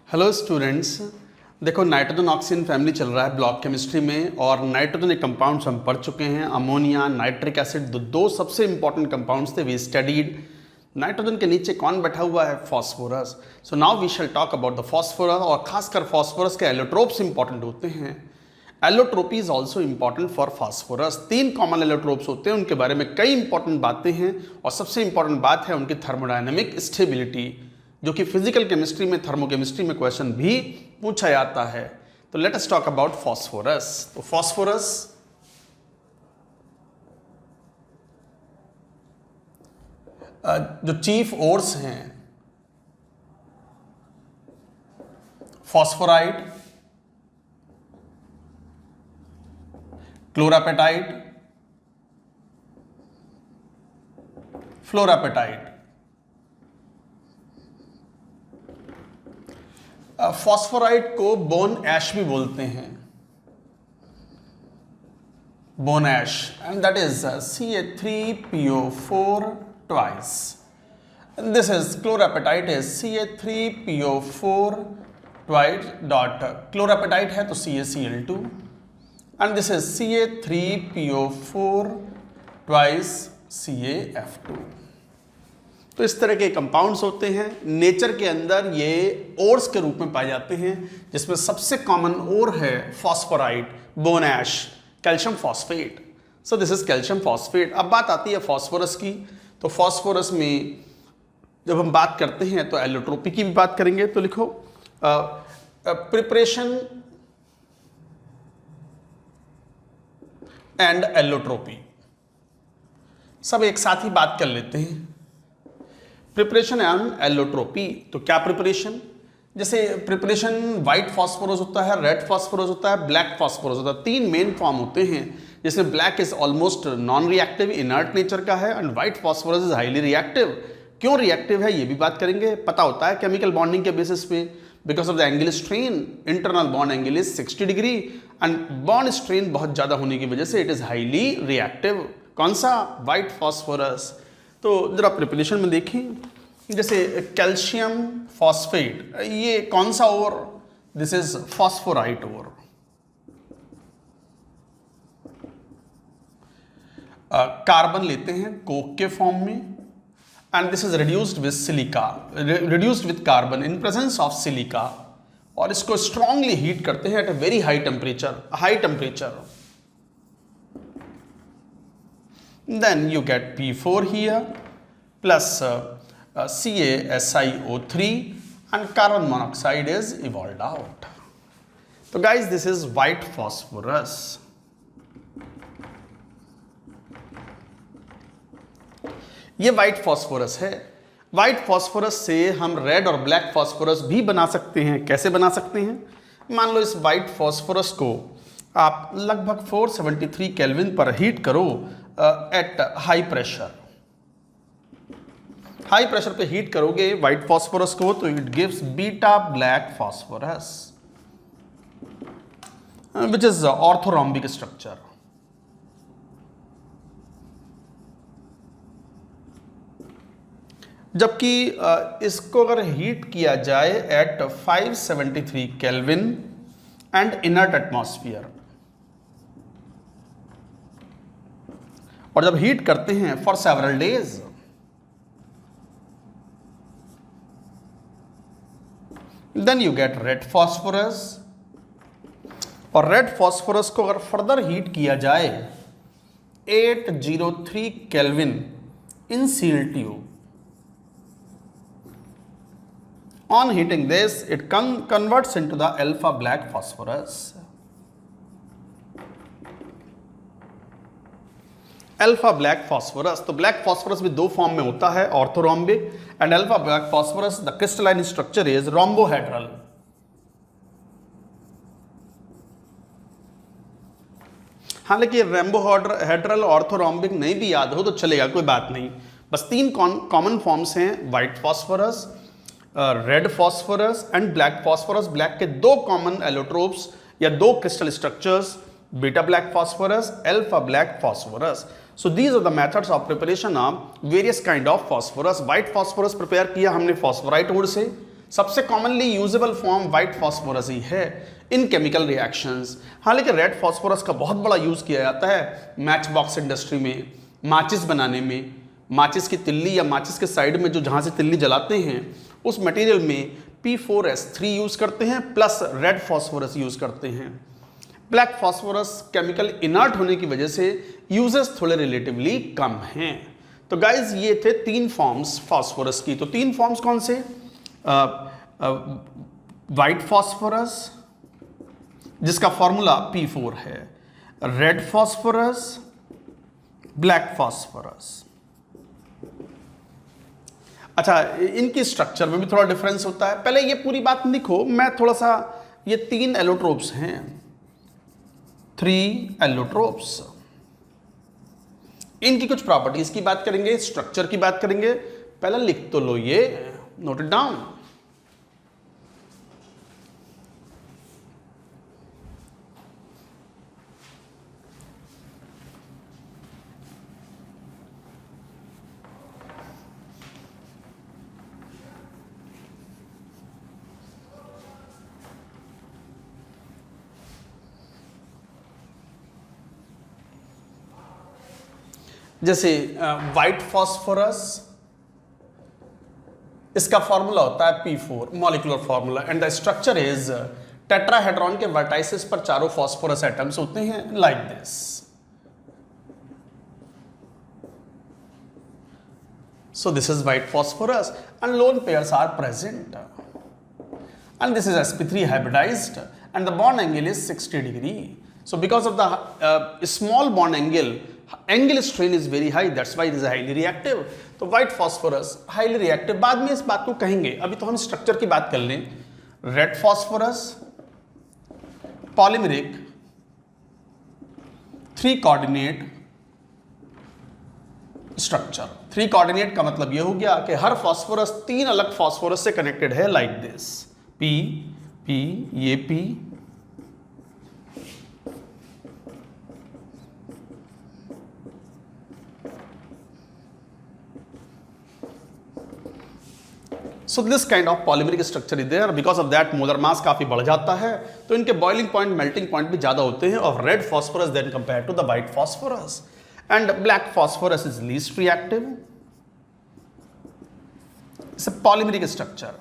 Hello students. देखो nitrogen oxygen family चल रहा है ब्लॉक केमिस्ट्री में और नाइट्रोजन के कंपाउंड्स हम पढ़ चुके हैं। अमोनिया, नाइट्रिक एसिड, दो सबसे इंपॉर्टेंट कंपाउंड्स थे। वी स्टडीड नाइट्रोजन के नीचे कौन बैठा हुआ है? Phosphorus. So now we shall talk about the phosphorus. और खासकर फॉस्फोरस के एलोट्रोप्स इंपॉर्टेंट होते हैं। Allotropy is also important for phosphorus. 3 common allotropes होते हैं, उनके बारे में कई इंपॉर्टेंट बातें हैं और सबसे इंपॉर्टेंट बात है उनकी थर्मोडायनेमिक स्टेबिलिटी, जो कि फिजिकल केमिस्ट्री में, थर्मोकेमिस्ट्री में क्वेश्चन भी पूछा जाता है। तो let us talk about phosphorus. तो फॉस्फोरस जो चीफ ओर्स हैं, फॉस्फोराइड, क्लोरापेटाइट, फ्लोरापेटाइट। फॉस्फोराइड को बोन ऐश भी बोलते हैं, bone ash, and that is CH3PO4 twice. And this is chlorapatite is CH3PO4 twice dot chlorapatite है तो CaCl2 and this is CH3PO4 twice CaF2। तो इस तरह के कंपाउंड्स होते हैं। नेचर के अंदर ये ओर्स के रूप में पाए जाते हैं, जिसमें सबसे कॉमन ओर है phosphorite, bone ash, calcium phosphate. So this is calcium phosphate. अब बात आती है फॉस्फोरस की। तो फॉस्फोरस में जब हम बात करते हैं तो एलोट्रोपी की भी बात करेंगे। तो लिखो प्रिपरेशन एंड एलोट्रोपी, सब एक साथ ही बात कर लेते हैं। Preparation and allotropy. तो क्या प्रिपरेशन? जैसे प्रिपरेशन व्हाइट फॉस्फोरस होता है, रेड फॉस्फोरस होता है, ब्लैक फॉस्फोरस होता है। 3 मेन फॉर्म होते हैं, जिसमें black is almost non reactive, inert nature का है, and white phosphorus is highly reactive. क्यों रिएक्टिव है ये भी बात करेंगे। पता होता है केमिकल बॉन्डिंग के बेसिस पे, because of the angle strain, internal bond angle is 60 degree and bond strain बहुत ज्यादा होने की वजह से इट इज हाईली रिएक्टिव। कौन सा? White phosphorus. तो जरा प्रिपरेशन में देखें, जैसे कैल्शियम फॉस्फेट, ये कौन सा ore? This is phosphorite ore. Carbon लेते हैं कोक के फॉर्म में and this is reduced with silica, reduced with carbon in presence of silica, और इसको स्ट्रांगली हीट करते हैं at a very high temperature. Then you get P4 here plus CaSiO3 and carbon monoxide is evolved out. So guys, this is white phosphorus. ये white phosphorus है। White phosphorus से हम red और black phosphorus भी बना सकते हैं। कैसे बना सकते हैं? मान लो इस व्हाइट फॉस्फोरस को आप लगभग 473 केल्विन पर हीट करो at high pressure. High pressure पे हीट करोगे व्हाइट फॉस्फोरस को तो it gives beta black phosphorus which is orthorhombic structure. जबकि इसको अगर हीट किया जाए at 573 kelvin and inert atmosphere, और जब हीट करते हैं for several days, then you get red phosphorus. और रेड फॉस्फोरस को अगर फर्दर हीट किया जाए 803 kelvin in seal tube, on heating this it converts into the alpha black phosphorus. Alpha black phosphorus. तो ब्लैक फॉस्फोरस भी 2 form में होता है, orthorhombic and alpha black phosphorus. The crystalline structure is rhombohedral. हाँ, लेकिन rhombohedral orthorhombic नहीं भी याद हो तो चलेगा, कोई बात नहीं। बस 3 कॉमन फॉर्म्स हैं, white phosphorus, red phosphorus and black phosphorus. Black के 2 कॉमन एलोट्रोप्स या 2 crystal structures, beta black phosphorus, alpha black phosphorus. So these are the methods of preparation of various kind of phosphorus. White phosphorus prepare किया हमने phosphorite ore से, सबसे commonly usable form white phosphorus ही है in chemical reactions. हालांकि red phosphorus का बहुत बड़ा यूज किया जाता है मैच बॉक्स इंडस्ट्री में, माचिस बनाने में। माचिस की तिल्ली या माचिस के साइड में जो जहां से तिल्ली जलाते हैं उस मटेरियल में P4S3 यूज करते हैं प्लस रेड फॉस्फोरस यूज करते हैं। ब्लैक फॉस्फोरस केमिकल इनर्ट होने की वजह से यूजेस थोड़े रिलेटिवली कम हैं। तो गाइज ये थे 3 फॉर्म्स फॉस्फोरस की। तो 3 फॉर्म्स कौन से? व्हाइट फॉस्फोरस जिसका फॉर्मूला P4 है, रेड फॉस्फोरस, ब्लैक फॉस्फोरस। अच्छा, इनकी स्ट्रक्चर में भी थोड़ा डिफरेंस होता है। पहले ये पूरी बात लिखो, मैं थोड़ा सा, ये 3 एलोट्रोप्स हैं, 3 एलोट्रोप्स। इनकी कुछ प्रॉपर्टीज की बात करेंगे, स्ट्रक्चर की बात करेंगे। पहले लिख तो लो, ये नोट इट डाउन। जैसे व्हाइट फॉस्फोरस, इसका फॉर्मूला होता है P4 molecular formula, and the structure is tetrahedron के वर्टाइसिस पर चारों फॉस्फोरस एटम्स होते हैं like this. So this is white phosphorus and lone pairs are present, and this is sp3 hybridized and the bond angle is 60 degree. So because of the small bond angle strain is very high, that's why it is highly reactive. तो white phosphorus highly reactive, बाद में इस बात को कहेंगे, अभी तो हम स्ट्रक्चर की बात कर लें। Red phosphorus polymeric 3 coordinate structure. 3 coordinate का मतलब यह हो गया कि हर फॉस्फोरस 3 अलग फॉस्फोरस से कनेक्टेड है लाइक दिस, P, P, ये P, so this kind of polymeric structure is there. Because of that molar mass काफी बढ़ जाता है, तो इनके बॉइलिंग पॉइंट, मेल्टिंग पॉइंट भी ज्यादा होते हैं of red phosphorus then compare to the white phosphorus. And black phosphorus is least reactive. It's a polymeric structure.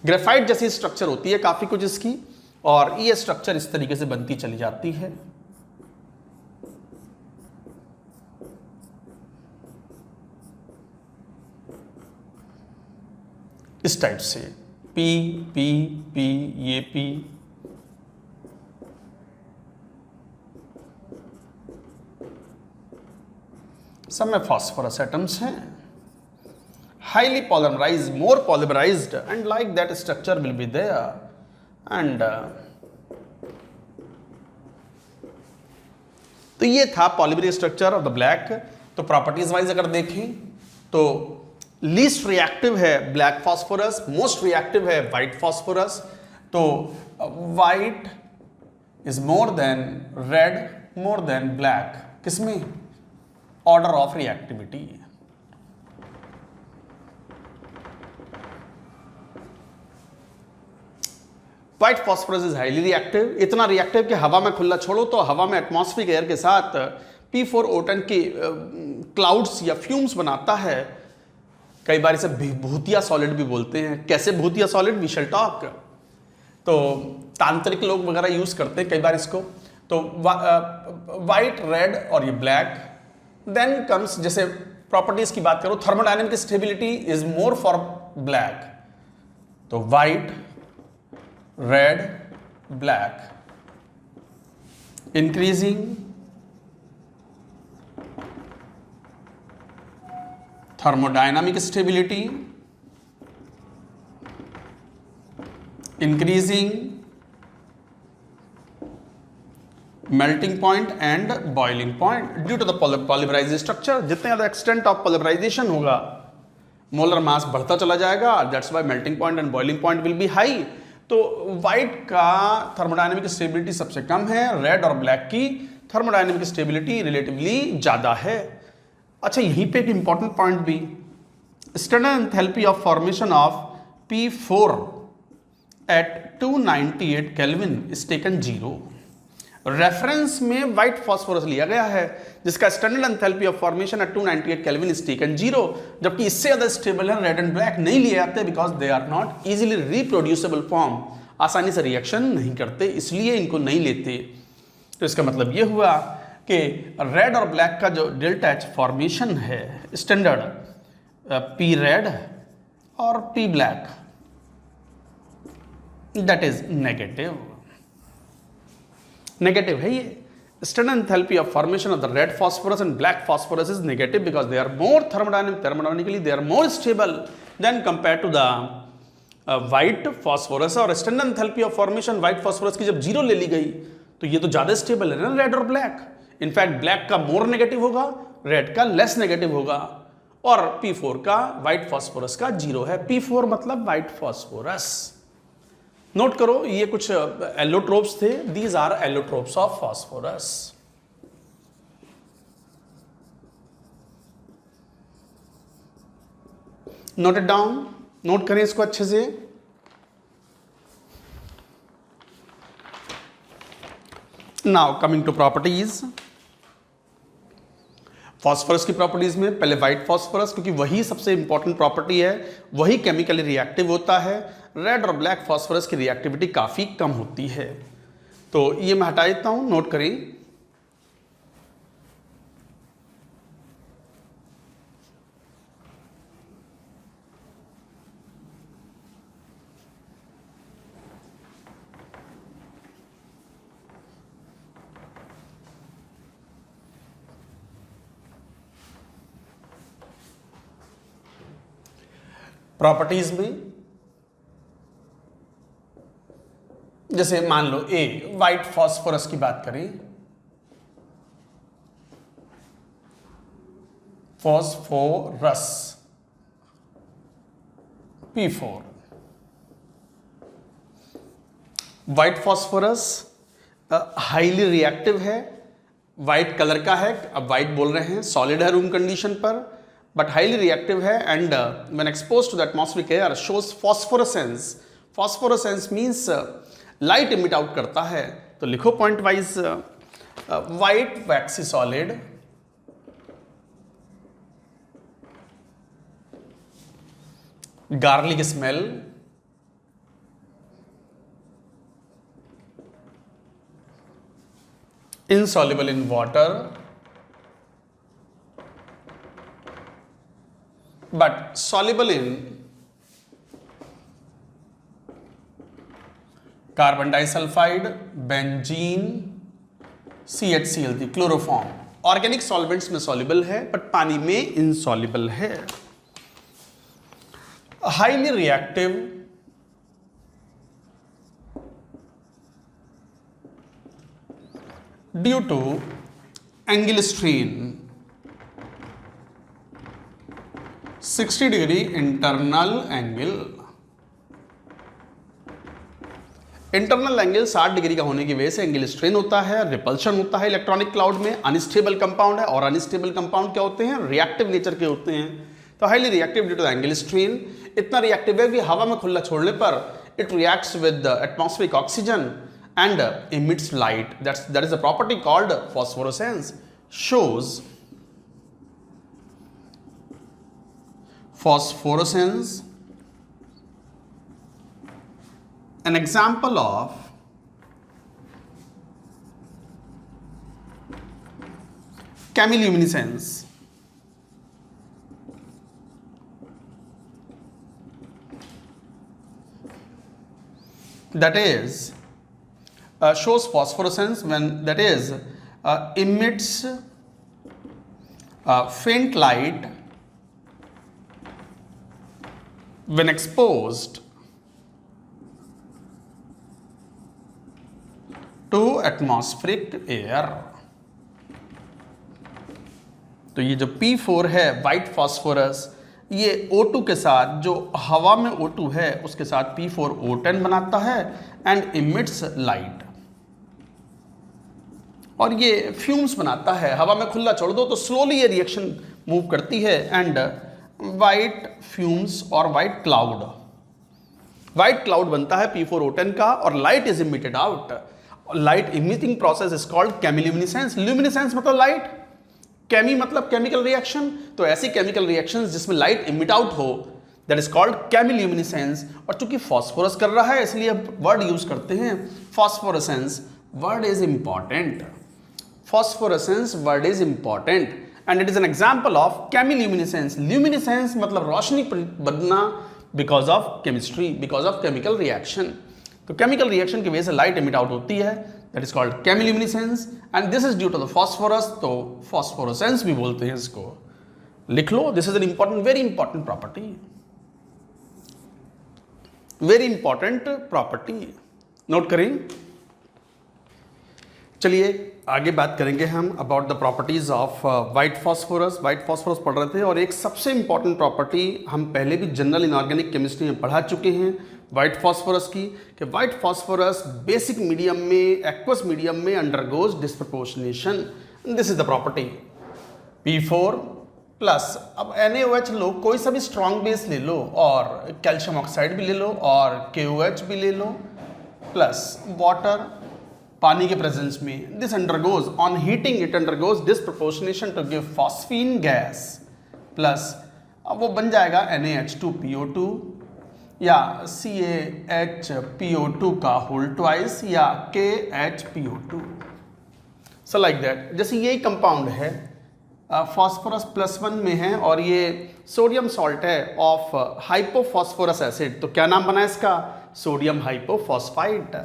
Graphite जैसी स्ट्रक्चर होती है काफी कुछ इसकी, और ये स्ट्रक्चर इस तरीके से बनती चली जाती है। इस टाइप से P, P, P, ये P, सब में फॉस्फोरस एटम्स हैं, highly polymerised, more polymerised, and like that structure will be there. And तो ये था polymeric structure of the black. तो प्रॉपर्टीज वाइज अगर देखें तो लीस्ट रिएक्टिव है ब्लैक फॉस्फोरस, मोस्ट रिएक्टिव है व्हाइट फॉस्फोरस। तो white is more than red, more than black, किसमें? Order of reactivity. White phosphorus is highly reactive, इतना reactive कि हवा में खुला छोड़ो तो हवा में एटमॉस्फेरिक एयर के साथ P4O10 के क्लाउड्स या फ्यूम्स बनाता है। कई बार इसे भूतिया सॉलिड भी बोलते हैं। कैसे भूतिया सॉलिड? We shall talk. तो तांत्रिक लोग वगैरह यूज करते हैं कई बार इसको। तो व्हाइट, रेड और ये ब्लैक। देन कम्स, जैसे प्रॉपर्टीज की बात करो, thermodynamic stability is more for black. तो white, red, black, increasing thermodynamic stability, increasing melting point and boiling point due to the polymerized structure। जितने ज़्यादा extent of polymerization होगा, मोलर मास बढ़ता चला जाएगा, that's why melting point and boiling point will be high। तो white का thermodynamic stability सबसे कम है, रेड और ब्लैक की thermodynamic stability relatively ज़्यादा है। अच्छा, यहीं पे एक इंपॉर्टेंट पॉइंट भी, standard enthalpy of formation of P4 at 298 kelvin is taken 0। Reference में व्हाइट फास्फोरस लिया गया है जिसका standard enthalpy of formation at 298 kelvin is taken 0, जबकि इससे ज्यादा स्टेबल है रेड एंड ब्लैक नहीं लिए जाते because they are not easily reproducible form, आसानी से रिएक्शन नहीं करते, इसलिए इनको नहीं लेते। तो इसका मतलब ये हुआ कि रेड और ब्लैक का जो डेल्टा एच फॉर्मेशन है स्टैंडर्ड पी रेड और P black, that is negative. Negative है ये। Standard enthalpy of formation of the red phosphorus and black phosphorus is negative because they are more thermodynamically they are more stable than compared to the white phosphorus। और standard enthalpy of formation white phosphorus की जब 0 ले ली गई तो ये तो ज्यादा stable है ना रेड और ब्लैक। इनफैक्ट ब्लैक का मोर नेगेटिव होगा, रेड का लेस नेगेटिव होगा, और P4 का व्हाइट phosphorus का 0 है। P4 मतलब व्हाइट phosphorus। नोट करो ये कुछ एलोट्रोप्स थे, these are allotropes of phosphorus. Note it down, note करें इसको अच्छे से। Now coming to properties, phosphorus की प्रॉपर्टीज में पहले व्हाइट फास्फोरस, क्योंकि वही सबसे इंपॉर्टेंट प्रॉपर्टी है, वही केमिकली रिएक्टिव होता है। रेड और ब्लैक फास्फोरस की रिएक्टिविटी काफ़ी कम होती है, तो ये मैं हटा देता हूं, नोट करें। प्रॉपर्टीज में जैसे मान लो ए व्हाइट फास्फोरस की बात करें, phosphorus P4, white phosphorus highly reactive है, व्हाइट कलर का है, अब व्हाइट बोल रहे हैं, सॉलिड है रूम कंडीशन पर, बट हाईली रिएक्टिव है and when exposed to the atmospheric air shows phosphorescence. Phosphorescence means light emit out करता है। तो लिखो point wise, white waxy solid garlic smell, insoluble in water but soluble in carbon disulphide, benzene, CHCl3 chloroform. Organic solvents में soluble है but पानी में insoluble है। Highly reactive, due to angle strain, 60 degree internal angle. Internal angle 60 degree का होने की वजह से एंगल स्ट्रेन होता है, रिपल्शन होता है इलेक्ट्रॉनिक क्लाउड में। अनस्टेबल कंपाउंड है, और अनस्टेबल कंपाउंड क्या होते हैं, रिएक्टिव नेचर के होते हैं। तो highly reactive due to angle strain, इतना रिएक्टिव है कि हवा में खुला छोड़ने पर it reacts with atmospheric oxygen and emits light. That is a property called phosphorescence. Shows phosphorescence, an example of chemiluminescence. That is shows phosphorescence when that is emits faint light when exposed to atmospheric air। तो ये जो P4 है white phosphorus, ये O2 के साथ, जो हवा में O2 है उसके साथ P4O10 बनाता है एंड इमिट्स लाइट, और ये फ्यूम्स बनाता है। हवा में खुला छोड़ दो तो स्लोली ये रिएक्शन मूव करती है एंड वाइट फ्यूम्स और वाइट क्लाउड, वाइट क्लाउड बनता है P4O10 का और light is emitted out. Light emitting process is called chemiluminescence. Luminescence मतलब लाइट, केमी मतलब केमिकल रिएक्शन, तो ऐसी केमिकल रिएक्शंस जिसमें लाइट इमिट आउट हो दैट इज कॉल्ड केमिल्यूमिनेसेंस। और चूंकि फॉस्फोरस कर रहा है इसलिए अब वर्ड यूज करते हैं phosphorescence, word is important, phosphorescence word is important and it is an example of chemiluminescence. Luminescence मतलब रोशनी बनना because of chemistry, because of chemical reaction. तो केमिकल रिएक्शन की वजह से लाइट इमिट आउट होती है, that is called chemiluminescence and this is due to the phosphorus, तो फॉस्फोरेसेंस भी बोलते हैं इसको। लिख लो, this is an important, very important property, very important property, note करें। चलिए आगे बात करेंगे हम about the properties of white phosphorus. White phosphorus पढ़ रहे थे और एक सबसे इंपॉर्टेंट प्रॉपर्टी हम पहले भी जनरल इनऑर्गेनिक केमिस्ट्री में पढ़ा चुके हैं वाइट फॉस्फोरस की, कि वाइट फॉस्फोरस बेसिक मीडियम में, एक्वस मीडियम में undergoes disproportionation. This is the property P4 plus, अब NaOH लो, कोई सा भी स्ट्रॉन्ग बेस ले लो और कैल्शियम ऑक्साइड भी ले लो और KOH भी ले लो प्लस वाटर पानी के प्रेजेंस में, this undergoes on heating it undergoes disproportionation to give phosphine gas plus, अब वो बन जाएगा NaH2PO2 या CaHPO2 का होल ट्वाइस या KHPO2, सो लाइक दैट। जैसे यही कंपाउंड है फॉस्फोरस +1 में है और ये सोडियम सॉल्ट है ऑफ हाइपोफॉस्फोरस एसिड, तो क्या नाम बना इसका? Sodium hypophosphite,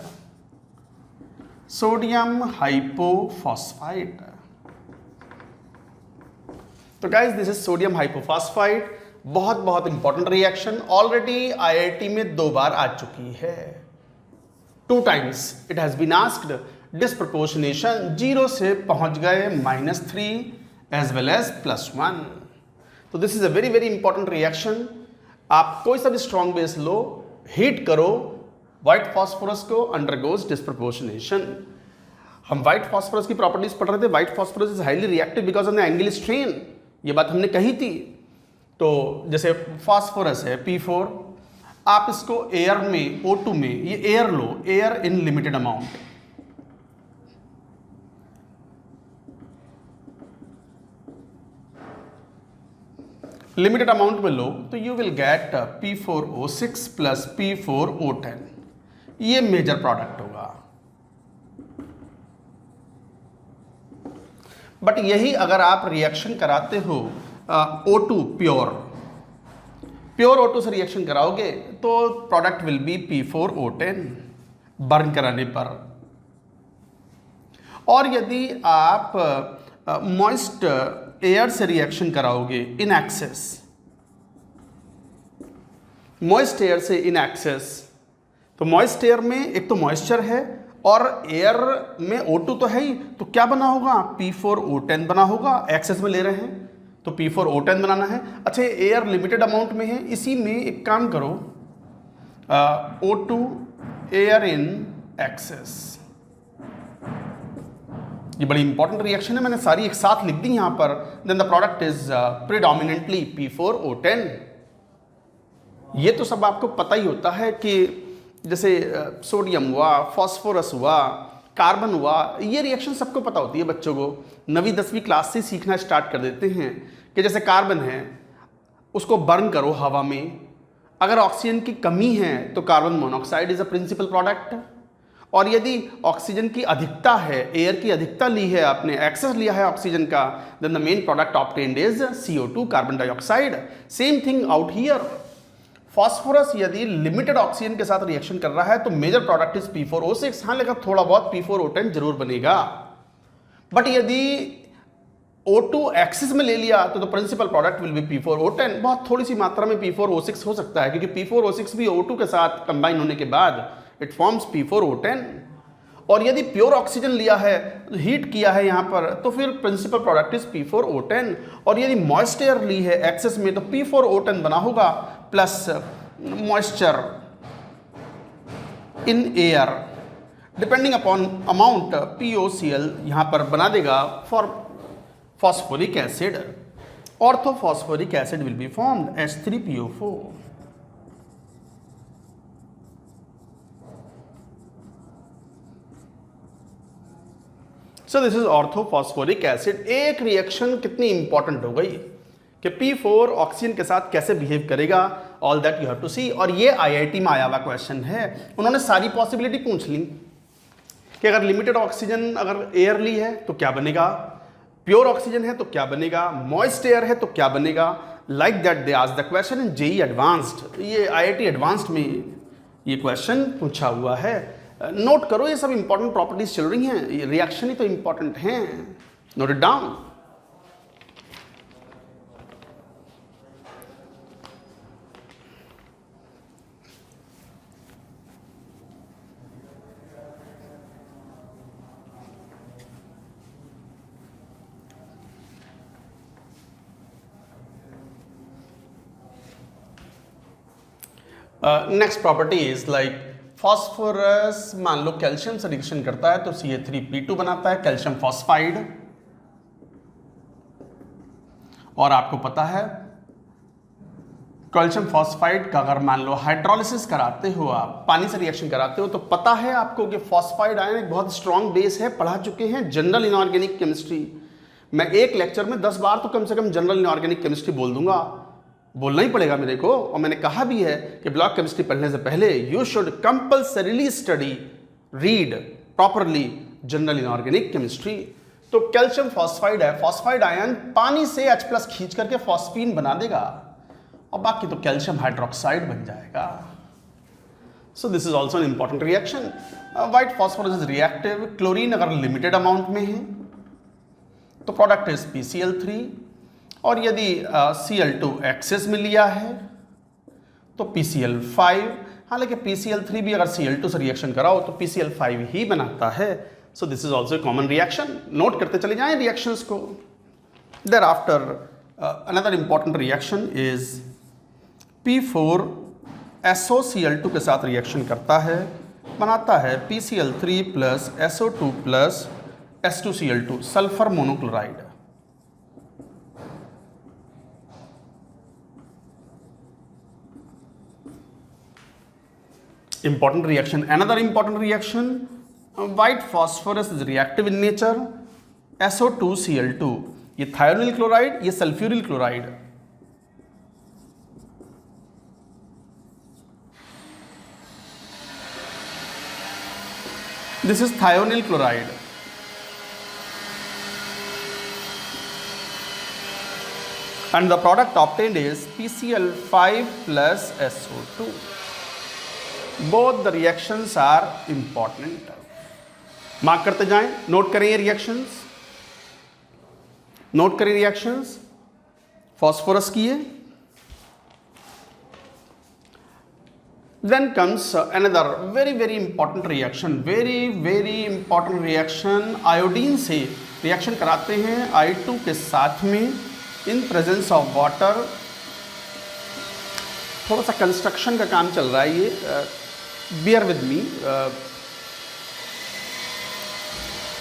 sodium hypophosphite. तो guys this is sodium hypophosphite, बहुत बहुत इंपॉर्टेंट रिएक्शन, ऑलरेडी IIT में 2 बार आ चुकी है, 2 times it has been asked. Disproportionation 0 से पहुंच गए -3 एज वेल एज +1, तो this is a very very important reaction. आप कोई सा भी स्ट्रॉन्ग बेस लो, हीट करो, व्हाइट फॉस्फोरस को अंडरगोज डिस्प्रपोर्शनेशन। हम व्हाइट फॉस्फोरस की प्रॉपर्टीज पढ़ रहे थे। White phosphorus is highly reactive because of the angle strain, ये बात हमने कही थी। तो जैसे फॉस्फोरस है P4, आप इसको एयर में O2 में, ये air low, air in limited amount, limited amount में लो तो you will get P4O6 plus P4O10, ये मेजर प्रोडक्ट होगा। बट यही अगर आप रिएक्शन कराते हो O2 प्योर O2 से रिएक्शन कराओगे तो product will be P4O10 burn कराने पर। और यदि आप मॉइस्ट एयर से रिएक्शन कराओगे इन एक्सेस, मॉइस्ट एयर से इन एक्सेस, तो मॉइस्ट एयर में एक तो मॉइस्चर है और एयर में O2 तो है ही, तो क्या बना होगा? P4O10 बना होगा। एक्सेस में ले रहे हैं तो P4O10 बनाना है। अच्छा ये एयर लिमिटेड अमाउंट में है, इसी में एक काम करो, O2 एयर इन एक्सेस, ये बड़ी इंपॉर्टेंट रिएक्शन है, मैंने सारी एक साथ लिख दी यहां पर। Then the product is predominantly P4O10। ये तो सब आपको पता ही होता है कि जैसे सोडियम हुआ, फॉस्फोरस हुआ, कार्बन हुआ, ये रिएक्शन सबको पता होती है। बच्चों को 9वीं 10वीं क्लास से सीखना स्टार्ट कर देते हैं कि जैसे कार्बन है उसको बर्न करो हवा में, अगर ऑक्सीजन की कमी है तो carbon monoxide is a principal product, और यदि ऑक्सीजन की अधिकता है, एयर की अधिकता ली है आपने, एक्सेस लिया है ऑक्सीजन का, then the main product obtained is CO2 carbon dioxide. Same thing out here, phosphorus यदि लिमिटेड ऑक्सीजन के साथ रिएक्शन कर रहा है तो मेजर प्रोडक्ट इज P4O6, हाँ लेकिन थोड़ा बहुत P4O10 जरूर बनेगा। बट यदि O2 एक्सिस में ले लिया तो the principal product will be P4O10, बहुत थोड़ी सी मात्रा में P4O6 हो सकता है, क्योंकि P4O6 भी O2 के साथ कंबाइन होने के बाद इट फॉर्म्स P4O10। और यदि प्योर ऑक्सीजन लिया है, हीट किया है यहाँ पर, तो फिर प्रिंसिपल प्रोडक्ट इज P4O10। और यदि मॉइस्ट एयर ली है एक्सेस में तो P4O10 बना होगा plus moisture in air, depending upon amount POCl यहाँ पर बना देगा for phosphoric acid. orthophosphoric acid will be formed, H3PO4. So this is orthophosphoric acid. एक रिएक्शन कितनी इंपॉर्टेंट हो गई कि P4 ऑक्सीजन के साथ कैसे बिहेव करेगा, all that you have to see. और ये IIT में आया हुआ क्वेश्चन है। उन्होंने सारी पॉसिबिलिटी पूछ ली कि अगर लिमिटेड ऑक्सीजन अगर एयरली है तो क्या बनेगा, प्योर ऑक्सीजन है तो क्या बनेगा, मॉइस्ट एयर है तो क्या बनेगा, like that they asked the question in JEE advanced. ये IIT एडवांस्ड में ये क्वेश्चन पूछा हुआ है। नोट करो, ये सब इंपॉर्टेंट प्रॉपर्टीज चल रही हैं, ये रिएक्शन ही तो इंपॉर्टेंट हैं, note it down. Next property is like phosphorus, मान लो कैल्शियम से रिएक्शन करता है तो Ca3P2 बनाता है, कैल्शियम फॉस्फाइड। और आपको पता है कैल्शियम फॉस्फाइड का अगर मान लो हाइड्रोलिसिस कराते हो, आप पानी से रिएक्शन कराते हो, तो पता है आपको कि फॉस्फाइड आयन एक बहुत स्ट्रॉन्ग बेस है, पढ़ा चुके हैं जनरल इनऑर्गेनिक केमिस्ट्री। मैं एक लेक्चर में 10 बार तो कम से कम जनरल इनऑर्गेनिक केमिस्ट्री बोल दूंगा, बोलना ही पड़ेगा मेरे को। और मैंने कहा भी है कि ब्लॉक केमिस्ट्री पढ़ने से पहले you should compulsorily study, read properly general inorganic chemistry. तो कैल्शियम फॉस्फाइड है, फॉस्फाइड आयन पानी से H+ खींच करके फॉस्फीन बना देगा और बाकी तो कैल्शियम हाइड्रोक्साइड बन जाएगा। सो this is also an important reaction. White phosphorus is reactive, chlorine अगर लिमिटेड अमाउंट में है तो प्रोडक्ट इज PCl3, और यदि Cl2 एक्सेस में लिया है तो PCl5। हालांकि PCl3 भी अगर Cl2 से रिएक्शन कराओ तो PCl5 ही बनाता है। So this is also a common reaction, note करते चले जाएं रिएक्शंस को। Thereafter another important reaction is P4 SOCl2 के साथ रिएक्शन करता है, बनाता है PCl3 plus SO2 plus S2Cl2, sulphur monochloride. Important reaction, another important reaction, white phosphorus is reactive in nature, SO2Cl2, ये thionyl chloride, ये sulfuryl chloride। This is thionyl chloride, and the product obtained is PCl5 plus SO2। Both the reactions are important, mark करते जाएं, note करें ये reactions, note करें reactions. Phosphorus की है, then comes another very very important reaction, very important reaction. Iodine से reaction कराते हैं I2 के साथ में इन प्रेजेंस ऑफ वाटर। थोड़ा सा कंस्ट्रक्शन का काम चल रहा है, ये बियर विद मी।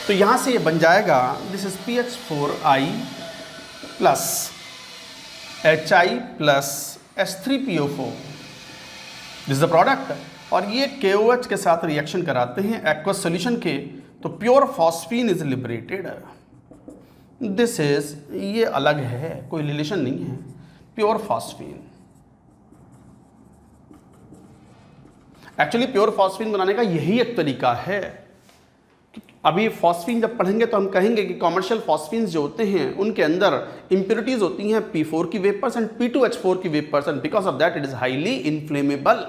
तो यहां से ये बन जाएगा, this is PH4I plus HI plus H3PO4, this is the product. और ये KOH के साथ रिएक्शन कराते हैं एक्वस सॉल्यूशन के, तो pure phosphine is liberated. This is, ये अलग है, कोई रिलेशन नहीं है, pure phosphine. Actually pure phosphine बनाने का यही एक तरीका है। अभी फॉस्फीन जब पढ़ेंगे तो हम कहेंगे कि कॉमर्शियल फॉस्फीन्स जो होते हैं उनके अंदर इंप्योरिटीज होती हैं P4 की वेपर्स एंड P2H4 की vapours, and because of that it is highly inflammable.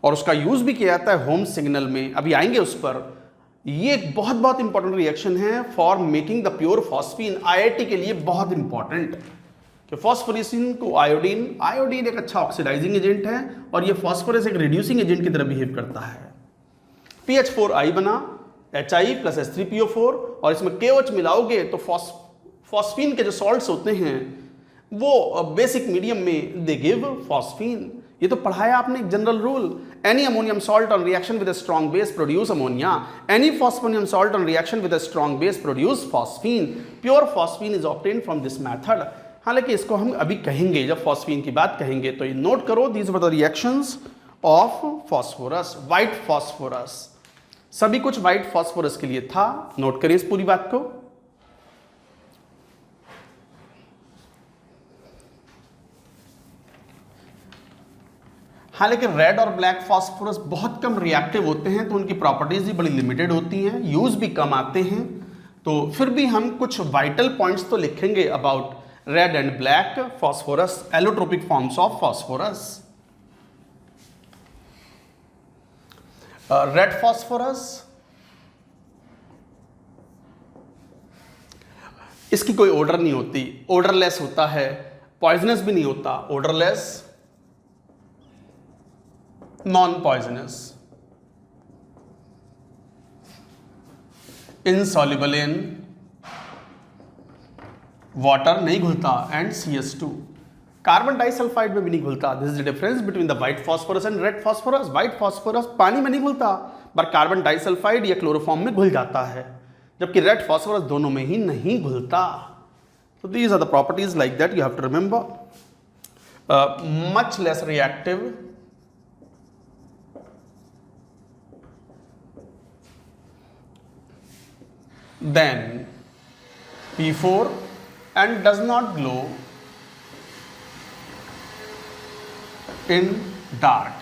और उसका यूज भी किया जाता है होम सिग्नल में, अभी आएंगे उस पर। ये एक बहुत इंपॉर्टेंट रिएक्शन है for making the pure phosphine, IIT के लिए बहुत इंपॉर्टेंट। कि फॉस्फोरिसिन को आयोडीन एक अच्छा ऑक्सीडाइजिंग एजेंट है और ये फॉस्फोरस एक रिड्यूसिंग एजेंट की तरह बिहेव करता है। PH4I बना, HI प्लस H3PO4, और इसमें KOH मिलाओगे तो फॉस्फीन के जो सॉल्ट्स होते हैं वो बेसिक मीडियम में दे गिव फॉस्फीन। ये तो पढ़ाया आपने एक general rule. Any ammonium salt on reaction with a strong base produce ammonia, any phosphonium salt on reaction with a strong base produce phosphine, pure phosphine is obtained from this method. हालांकि इसको हम अभी कहेंगे जब phosphine की बात कहेंगे, तो ये नोट करो, these were the reactions of phosphorus, white phosphorus. सभी कुछ व्हाइट फॉस्फोरस के लिए था, नोट करिए इस पूरी बात को। हालांकि रेड और ब्लैक फॉस्फोरस बहुत कम रिएक्टिव होते हैं, तो उनकी प्रॉपर्टीज भी बड़ी लिमिटेड होती हैं, यूज भी कम आते हैं। तो फिर भी हम कुछ वाइटल पॉइंट्स तो लिखेंगे about red and black phosphorus, allotropic forms of phosphorus. Red phosphorus, इसकी कोई ओडर नहीं होती, ओडरलेस होता है, पॉइजनस भी नहीं होता, odourless, non poisonous, insoluble in water, नहीं घुलता, एंड CH2, कार्बन डाइसल्फाइड में भी नहीं घुलता। This is the difference between the white phosphorus and red phosphorus. White phosphorus पानी में नहीं घुलता, पर कार्बन डाइसल्फाइड या क्लोरोफॉर्म में घुल जाता है, जबकि रेड फॉस्फोरस दोनों में ही नहीं घुलता। तो these are the properties like that you have to remember. Much less reactive, then P4 and does not glow in dark,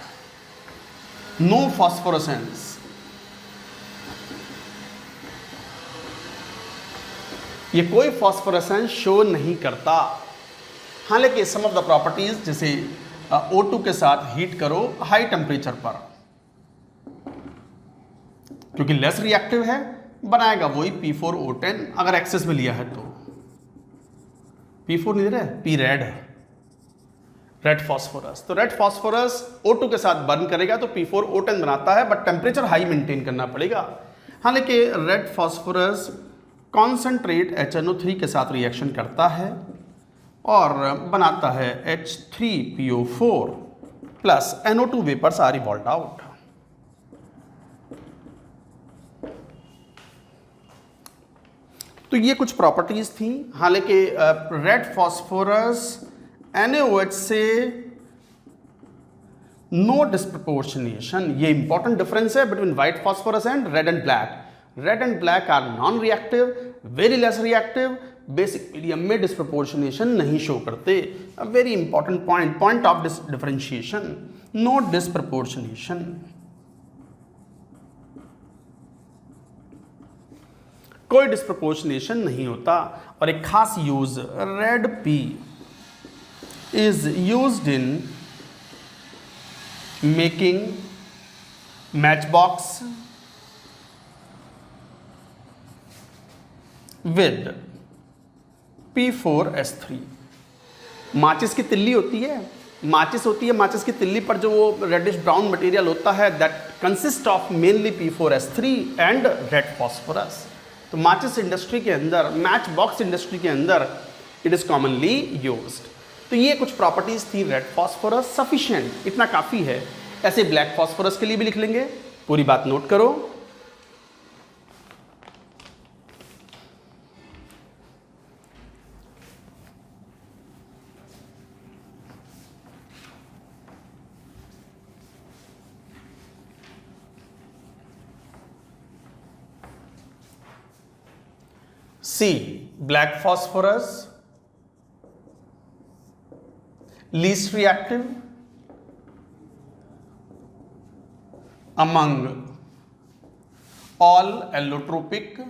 no phosphorescence, ये कोई फॉस्फोरेसेंस शो नहीं करता। हालांकि सम ऑफ द प्रॉपर्टीज, जैसे O2 के साथ हीट करो हाई टेम्परेचर पर, क्योंकि लेस रिएक्टिव है, बनाएगा वही P4O10, अगर एक्सेस में लिया है तो। P4 नहीं दे रहा है, P रेड है, रेड फॉस्फोरस। तो रेड फॉस्फोरस O2 के साथ बर्न करेगा तो P4O10 बनाता है, बट टेम्परेचर हाई मेंटेन करना पड़ेगा। हालांकि रेड फॉस्फोरस कॉन्सेंट्रेट HNO3 के साथ रिएक्शन करता है और बनाता है H3PO4 plus NO2 vapours are evolved out. तो ये कुछ प्रॉपर्टीज थी। हालांकि रेड फॉस्फोरस NaOH से नो डिस्प्रपोर्शनेशन, ये इंपॉर्टेंट डिफरेंस है between white phosphorus and red and black. Red and black are non reactive, very less reactive, basic medium में disproportionation नहीं शो करते। A very important point, point of differentiation, no disproportionation. कोई disproportionation नहीं होता। और एक खास use, red P is used in making match box with P4S3। माचिस की तिल्ली होती है, माचिस होती है, माचिस की तिल्ली पर जो वो रेडिश ब्राउन मटेरियल होता है, that consist of mainly P4S3 and red phosphorus. तो माचिस इंडस्ट्री के अंदर, मैच बॉक्स इंडस्ट्री के अंदर इट इज कॉमनली यूज्ड। तो ये कुछ प्रॉपर्टीज थी रेड फॉस्फोरस, सफिशिएंट, इतना काफी है। ऐसे ब्लैक फॉस्फोरस के लिए भी लिख लेंगे, पूरी बात नोट करो। C, black phosphorus, least reactive among all allotropic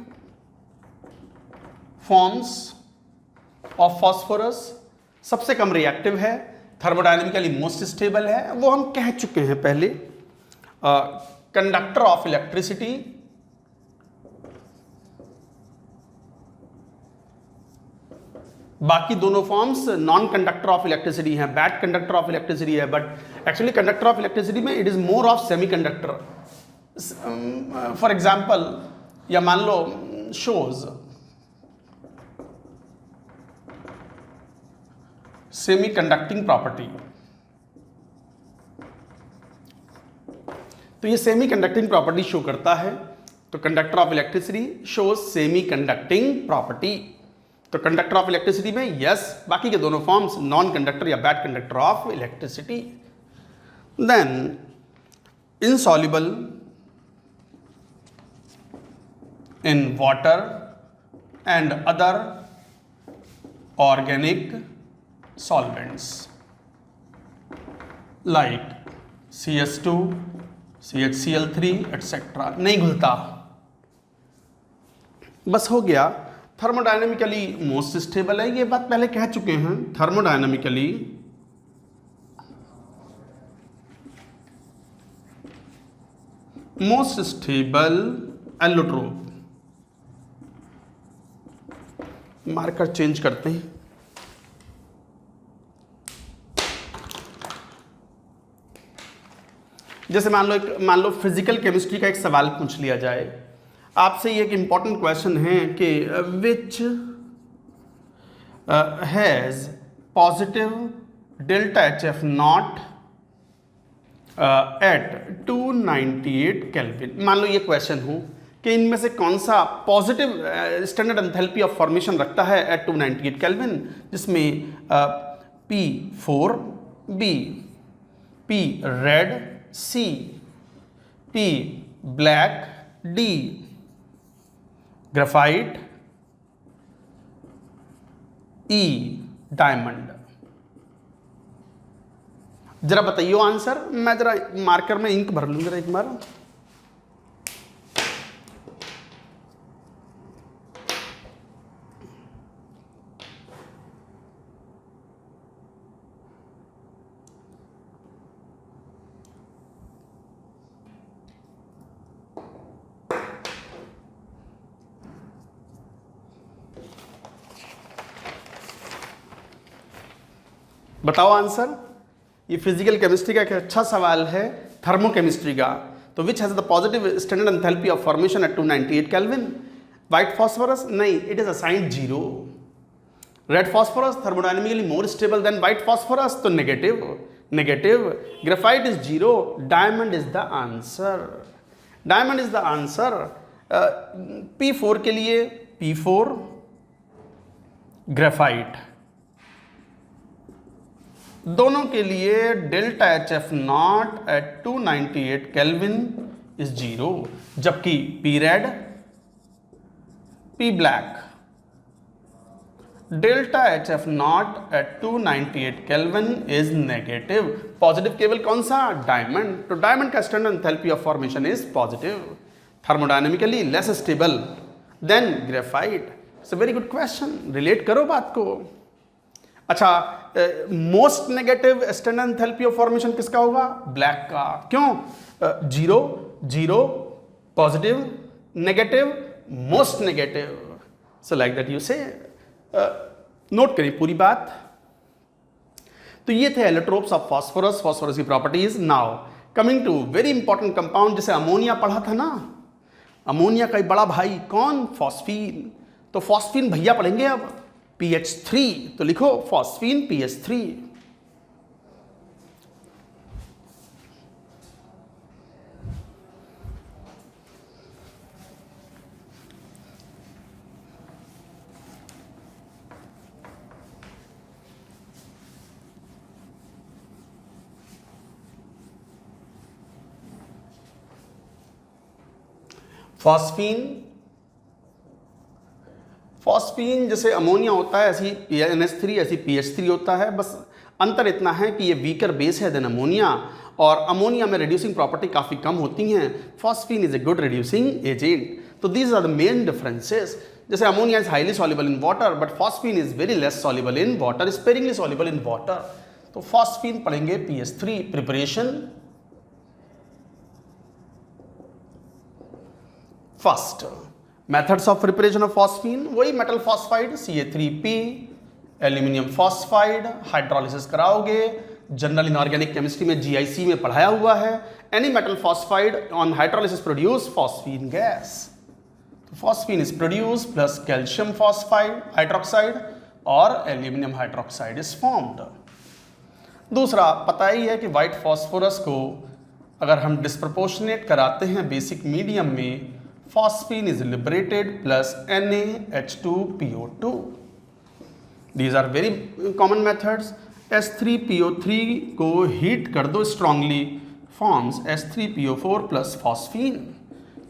forms of phosphorus, सबसे कम रिएक्टिव है, थर्मोडायनेमिकली मोस्ट स्टेबल है, वो हम कह चुके हैं पहले। कंडक्टर ऑफ इलेक्ट्रिसिटी, बाकी दोनों forms non conductor of electricity हैं, बैड कंडक्टर ऑफ इलेक्ट्रिसिटी है, but actually conductor of electricity में it is more of semiconductor. For example, या मान लो शोज सेमीकंडक्टिंग प्रॉपर्टी, तो ये सेमी कंडक्टिंग प्रॉपर्टी शो करता है। तो conductor of electricity shows semi conducting property. तो कंडक्टर ऑफ इलेक्ट्रिसिटी में यस, बाकी के दोनों फॉर्म्स नॉन कंडक्टर या bad conductor of electricity. Then insoluble in water and other organic solvents like CS2, CHCl3 etcetera, नहीं घुलता। बस हो गया। थर्मोडायनेमिकली मोस्ट स्टेबल है, ये बात पहले कह चुके हैं। Thermodynamically most stable allotrope. Marker change करते हैं। जैसे मान लो फिजिकल केमिस्ट्री का एक सवाल पूछ लिया जाए आपसे। ये एक इंपॉर्टेंट क्वेश्चन है कि which has positive delta HF not at 298 kelvin. मान लो ये क्वेश्चन हो कि इनमें से कौन सा positive standard enthalpy of formation रखता है एट 298 केल्विन, जिसमें P4, B, P red, C, P black, D graphite, E diamond. जरा बताइए आंसर। मैं जरा मार्कर में इंक भर लूँ जरा एक बार। बताओ आंसर। ये फिजिकल केमिस्ट्री का एक अच्छा सवाल है, थर्मोकेमिस्ट्री का। तो which has the positive standard enthalpy of formation at 298 kelvin. White phosphorus, नहीं, it is assigned 0। Red phosphorus thermodynamically more stable than white phosphorus, तो negative. Graphite is 0, diamond is the answer. Diamond is the answer. P4 के लिए P4 graphite, दोनों के लिए delta HF not at 298 kelvin is 0, जबकि P red, P black, delta HF not at 298 kelvin is negative. Positive केवल कौन सा? Diamond. तो डायमंड का standard enthalpy of formation is positive, thermodynamically less stable than graphite. It's a very good question, relate करो बात को। अच्छा, most negative standard enthalpy of formation किसका होगा? ब्लैक का। क्यों? 0 positive, negative, most negative. So like that you say. Note करिए पूरी बात। तो ये थे एलोट्रोप्स ऑफ फॉस्फोरस, फॉस्फोरस की properties. Now coming to very important compound, जैसे अमोनिया पढ़ा था ना, अमोनिया का बड़ा भाई कौन? फॉस्फीन। तो फॉस्फीन भैया पढ़ेंगे अब PH3, तो लिखो फॉस्फीन PH3। फॉस्फीन जैसे अमोनिया होता है ऐसी NH3, ऐसी PH3 होता है। बस अंतर इतना है कि ये वीकर बेस है देन अमोनिया, और अमोनिया में रिड्यूसिंग प्रॉपर्टी काफ़ी कम होती हैं। Phosphine is a good reducing agent. तो these are the main differences. जैसे ammonia is highly soluble in water, but phosphine is very less soluble in water, sparingly soluble in water. तो phosphine पढ़ेंगे PH3। Preparation first, methods of preparation of phosphine, वही metal phosphide CA3P, aluminium phosphide, hydrolysis कराओगे। General inorganic chemistry में GIC में पढ़ाया हुआ है। Any metal phosphide on hydrolysis produce phosphine gas. Phosphine is produce plus calcium phosphide hydroxide और aluminium hydroxide is formed. दूसरा, पता ही है कि व्हाइट फॉस्फोरस को अगर हम डिस्प्रपोर्शनेट कराते हैं बेसिक मीडियम में, phosphine is liberated plus NaH2PO2। These are very common methods. H3PO3 को हीट कर दो strongly, forms H3PO4 plus phosphine.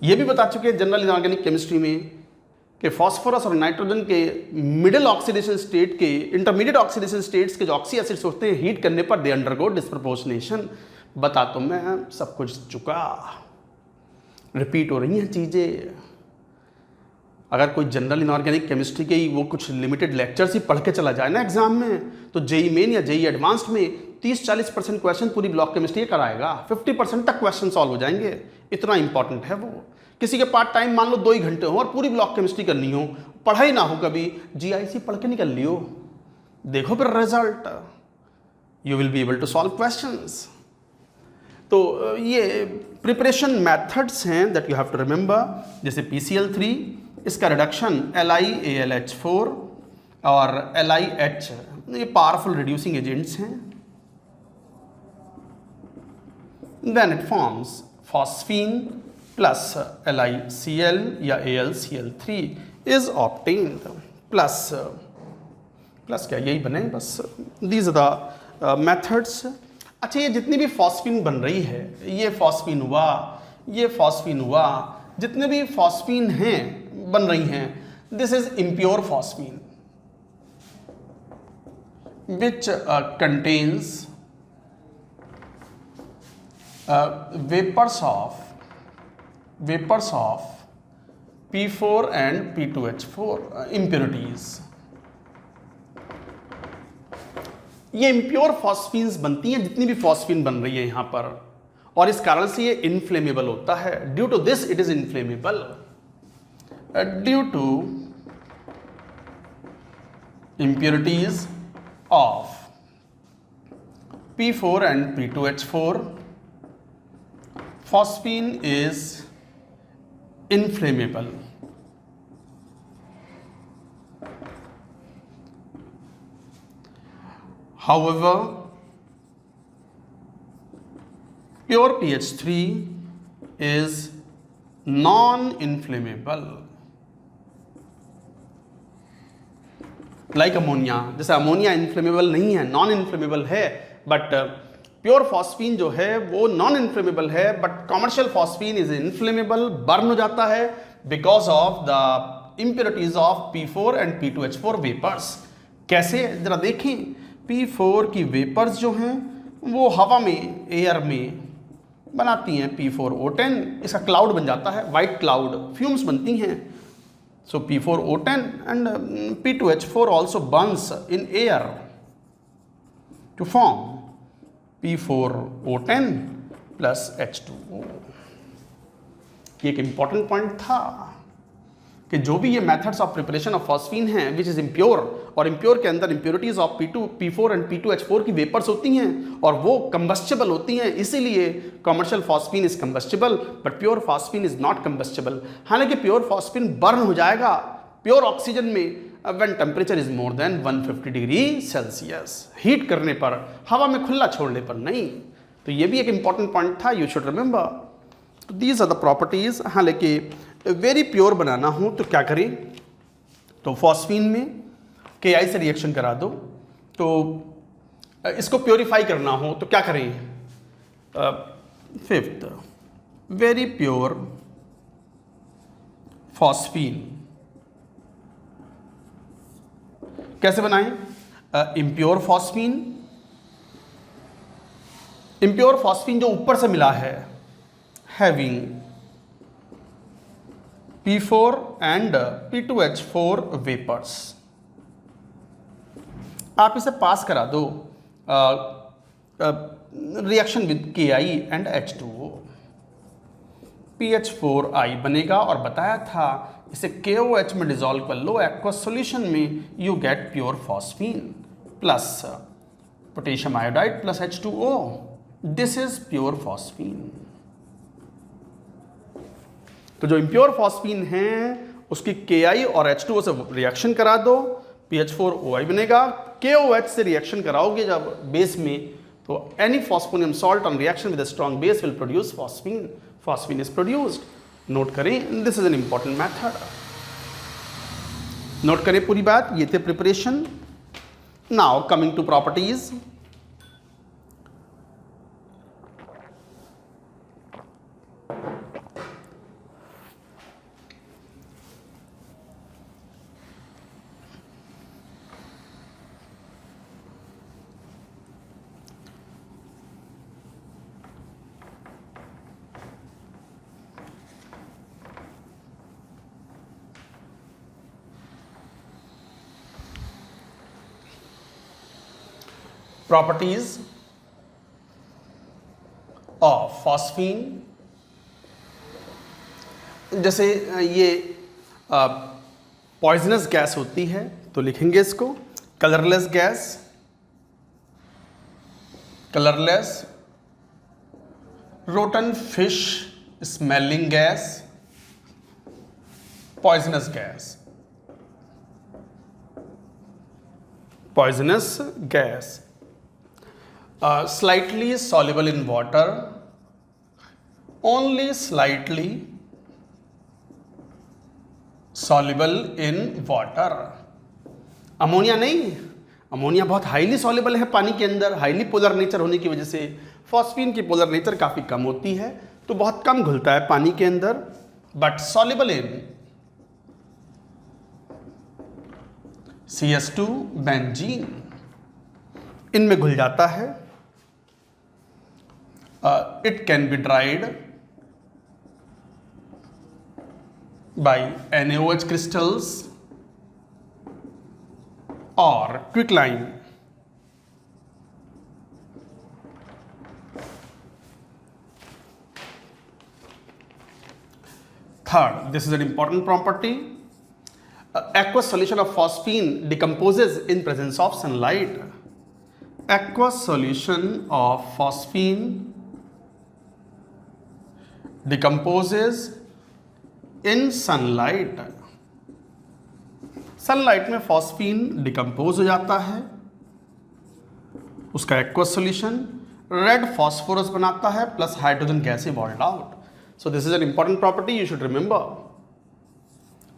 ये भी बता चुके हैं जनरल इनऑर्गेनिक केमिस्ट्री में कि फास्फोरस और नाइट्रोजन के मिडिल ऑक्सीडेशन स्टेट के, इंटरमीडिएट ऑक्सीडेशन स्टेट्स के जो ऑक्सी एसिड्स होते हैं, हीट करने पर दे अंडरगो डिस्प्रपोर्शनेशन। बता तो मैं सब कुछ चुका, रिपीट हो रही हैं चीज़ें। अगर कोई जनरल इनऑर्गेनिक केमिस्ट्री के वो कुछ लिमिटेड लेक्चर्स ही पढ़ के चला जाए ना एग्जाम में, तो जेई मेन या जेई एडवांस्ड में 30-40% क्वेश्चन पूरी ब्लॉक केमिस्ट्री कराएगा, 50% तक क्वेश्चन सॉल्व हो जाएंगे। इतना इंपॉर्टेंट है वो। किसी के पार्ट टाइम मान लो 2 ही घंटे हो और पूरी ब्लॉक केमिस्ट्री करनी हो, पढ़ा ही ना हो कभी, GIC पढ़ के निकल लियो, देखो फिर result, you will be able to solve questions. तो ये प्रिपरेशन मेथड्स हैं that you have to remember. जैसे PCl3, इसका रिडक्शन LiAlH4 और LiH, ये पावरफुल रिड्यूसिंग एजेंट्स हैं। Then it forms phosphine plus LiCl या AlCl3 इज ऑब्टेन्ड प्लस क्या, यही बने बस। These are the methods. अच्छा, ये जितनी भी फॉस्फीन बन रही है, ये फॉस्फीन हुआ, ये फॉस्फीन हुआ, जितने भी फॉस्फीन हैं बन रही हैं, this is impure phosphine which contains vapours of P4 and P2H4 impurities। ये इम्प्योर फॉस्फीन्स बनती हैं, जितनी भी फॉस्फीन बन रही है यहाँ पर, और इस कारण से ये इनफ्लेमेबल होता है। Due to this it is inflammable, due to impurities of P4 and P2H4, phosphine is inflammable. However, pure PH3 is non-inflammable. Like ammonia, जैसे अमोनिया इन्फ्लेमेबल नहीं है, नॉन इन्फ्लेमेबल है, बट प्योर फॉस्फीन जो है वो non inflammable है, but commercial phosphine is inflammable, burn हो जाता है because of the impurities of P4 and P2H4 vapours. कैसे, जरा देखें, P4 की वेपर्स जो हैं वो हवा में, एयर में बनाती हैं P4O10, इसका क्लाउड बन जाता है, वाइट क्लाउड, फ्यूम्स बनती हैं। So P4O10 and P2H4 also burns in air to form P4O10 plus H2O। ये एक important point था कि जो भी ये methods of preparation of phosphine हैं which is impure, और impure के अंदर impurities of P4 and P2H4 की vapors होती हैं और वो combustible होती हैं, इसीलिए commercial phosphine is combustible but pure phosphine is not combustible। हालांकि pure phosphine burn हो जाएगा pure oxygen में when temperature is more than 150 degree Celsius, heat करने पर, हवा में खुला छोड़ने पर नहीं। तो ये भी एक important point था, you should remember। तो these are the properties। हालांकि वेरी प्योर बनाना हो तो क्या करें, तो फॉस्फीन में Ki से रिएक्शन करा दो, तो इसको प्योरीफाई करना हो तो क्या करें, फिफ्थ, वेरी प्योर फॉस्फीन कैसे बनाएं, इम्प्योर फॉस्फीन, इम्प्योर फॉस्फीन जो ऊपर से मिला है, having P4 and P2H4 vapours, आप इसे पास करा दो reaction with Ki and H2O, PH4I बनेगा, और बताया था इसे KOH में डिसॉल्व कर लो एक्वस सॉल्यूशन में, you get pure phosphine plus potassium iodide plus H2O, this is pure phosphine. तो जो इम्प्योर फॉस्फीन है उसकी Ki और H2O से रिएक्शन करा दो, PH4OI बनेगा, KOH से रिएक्शन कराओगे जब बेस में, तो any phosphonium salt on reaction with strong base will produce phosphine, phosphine is produced. Note करें, this is an important method. Note करें पूरी बात, ये थे प्रिपरेशन। Now coming to properties. Properties of phosphine, जैसे ये पॉइजनस गैस होती है तो लिखेंगे इसको colourless gas, colourless, rotten fish smelling gas, poisonous gas, poisonous gas, slightly soluble in water, only slightly soluble in water। Ammonia नहीं, अमोनिया बहुत highly soluble है पानी के अंदर, हाईली पोलर नेचर होने की वजह से फॉस्फीन की पोलर नेचर काफ़ी कम होती है तो बहुत कम घुलता है पानी के अंदर, but soluble in CS2 benzene, इनमें घुल जाता है। It can be dried by NaOH crystals or quicklime। Third, this is an important property. Aqueous solution of phosphine decomposes in presence of sunlight। Aqueous solution of phosphine decomposes in sunlight, sunlight में phosphine decompose हो जाता है, उसका aqueous solution red phosphorus बनाता है plus hydrogen gas evolved out. So this is an important property, you should remember.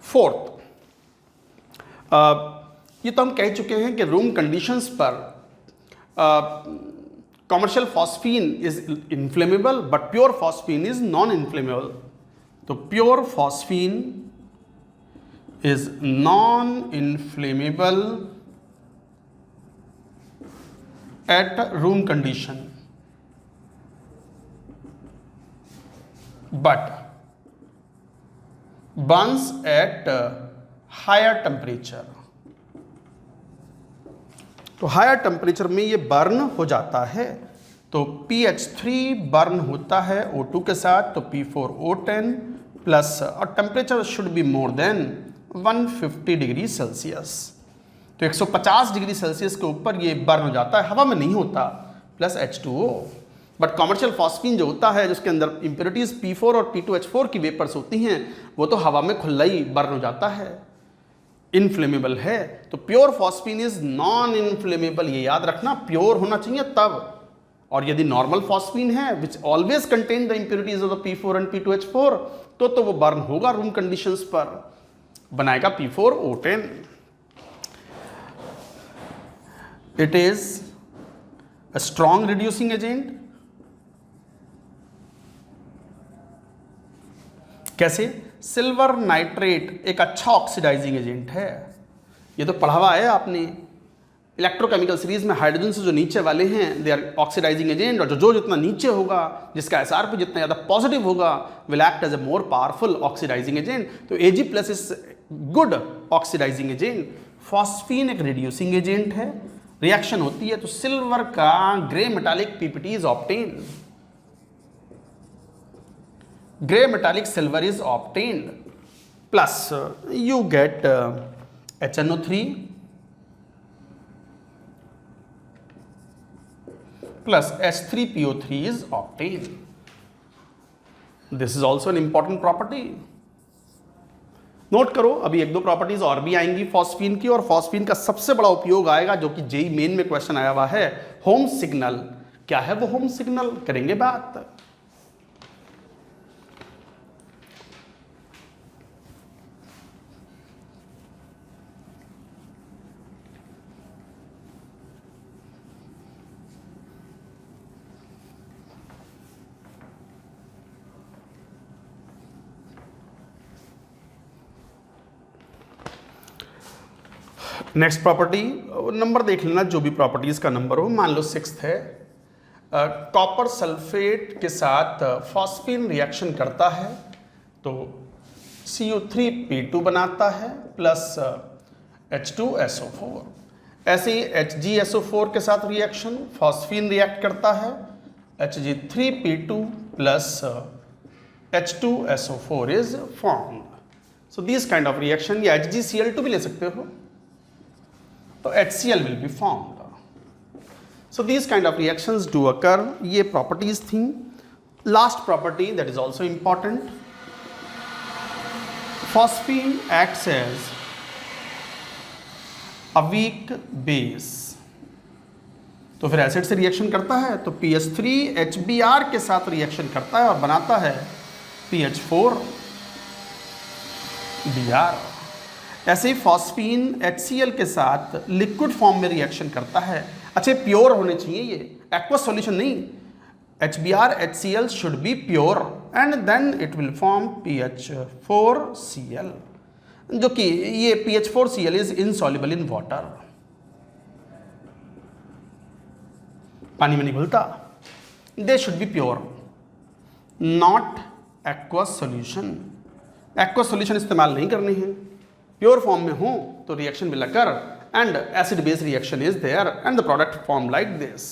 Fourth, ये तो हम कह चुके हैं कि रूम कंडीशंस पर commercial phosphine is inflammable but pure phosphine is non-inflammable। तो pure phosphine is non-inflammable at room condition but burns at higher temperature। तो हायर टेम्परेचर में ये बर्न हो जाता है, तो PH3 बर्न होता है O2 के साथ, तो P4O10 प्लस, और temperature should be more than 150 degree Celsius. तो 150 डिग्री सेल्सियस के ऊपर ये बर्न हो जाता है, हवा में नहीं होता, plus H2O। But commercial phosphine जो होता है जिसके अंदर इंप्योरिटीज P4 और P2H4 की वेपर्स होती हैं, वो तो हवा में खुला ही बर्न हो जाता है, इनफ्लेमेबल है। तो pure phosphine is non inflammable, ये याद रखना, प्योर होना चाहिए तब। और यदि नॉर्मल फॉस्फीन है which always contain the impurities of the P4 and P2H4 तो वो बर्न होगा रूम कंडीशंस पर, बनाएगा P4O10। It is a strong reducing agent. कैसे? सिल्वर नाइट्रेट एक अच्छा ऑक्सीडाइजिंग एजेंट है, ये तो पढ़ा हुआ है आपने। इलेक्ट्रोकेमिकल सीरीज में हाइड्रोजन से जो नीचे वाले हैं दे आर ऑक्सीडाइजिंग एजेंट, और जो जितना नीचे होगा, जिसका SRP जितना ज़्यादा पॉजिटिव होगा, will act as a more powerful oxidising agent. तो Ag+ is good oxidising agent. Phosphine एक रिड्यूसिंग एजेंट है, रिएक्शन होती है तो सिल्वर का grey metallic PPT is obtained, grey metallic silver is obtained, plus you get HNO3 plus H3PO3 is obtained. This is also an important property. Note करो, अभी एक दो प्रॉपर्टीज और भी आएंगी फॉस्फीन की, और फॉस्फीन का सबसे बड़ा उपयोग आएगा जो कि जेई मेन में क्वेश्चन आया हुआ है, होम सिग्नल क्या है वो होम सिग्नल, करेंगे बात। नेक्स्ट प्रॉपर्टी, नंबर देख लेना, जो भी प्रॉपर्टीज का नंबर हो, मान लो 6th है। कॉपर सल्फेट के साथ फॉस्फीन रिएक्शन करता है तो Cu3P2 बनाता है प्लस H2SO4। ऐसे ही HgSO4 के साथ रिएक्शन, फॉस्फीन रिएक्ट करता है, Hg3P2 plus H2SO4 is formed. So this kind of reaction, या HgCl2 भी ले सकते हो, तो HCl will be formed. So these kind of reactions do occur. ये properties थी। Last property that is also important. Phosphine acts as a weak base. तो फिर एसिड से रिएक्शन करता है तो PH3 HBr के साथ रिएक्शन करता है और बनाता है PH4 Br। ऐसे ही फॉस्फीन HCl के साथ लिक्विड फॉर्म में रिएक्शन करता है। अच्छा, प्योर होने चाहिए, ये एक्वस सॉल्यूशन नहीं। HBr HCl should be pure and then it will form PH4Cl, जो कि ये PH4Cl is insoluble in water, पानी में नहीं घुलता। They should be pure, not aqueous solution. Aqueous solution इस्तेमाल नहीं करने हैं, प्योर फॉर्म में हो तो reaction will occur and acid base reaction is there and the product form like this.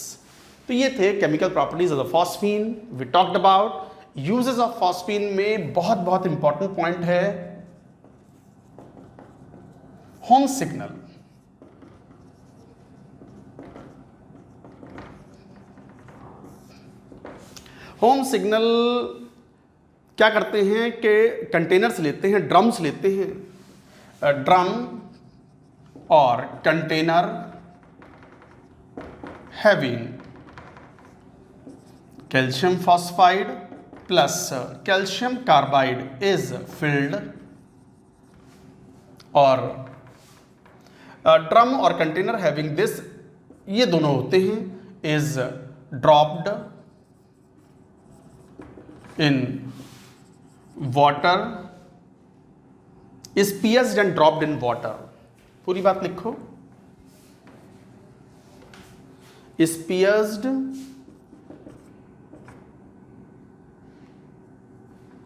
तो ये थे chemical properties of the phosphine. We talked about uses of phosphine में बहुत इंपॉर्टेंट पॉइंट है होम सिग्नल। होम सिग्नल क्या करते हैं कि कंटेनर्स लेते हैं, ड्रम्स लेते हैं, ड्रम और container having calcium phosphide plus calcium carbide is filled, और ड्रम और कंटेनर हैविंग दिस, ये दोनों होते हैं, is dropped in water, is pierced and dropped in water। पूरी बात लिखो, is pierced,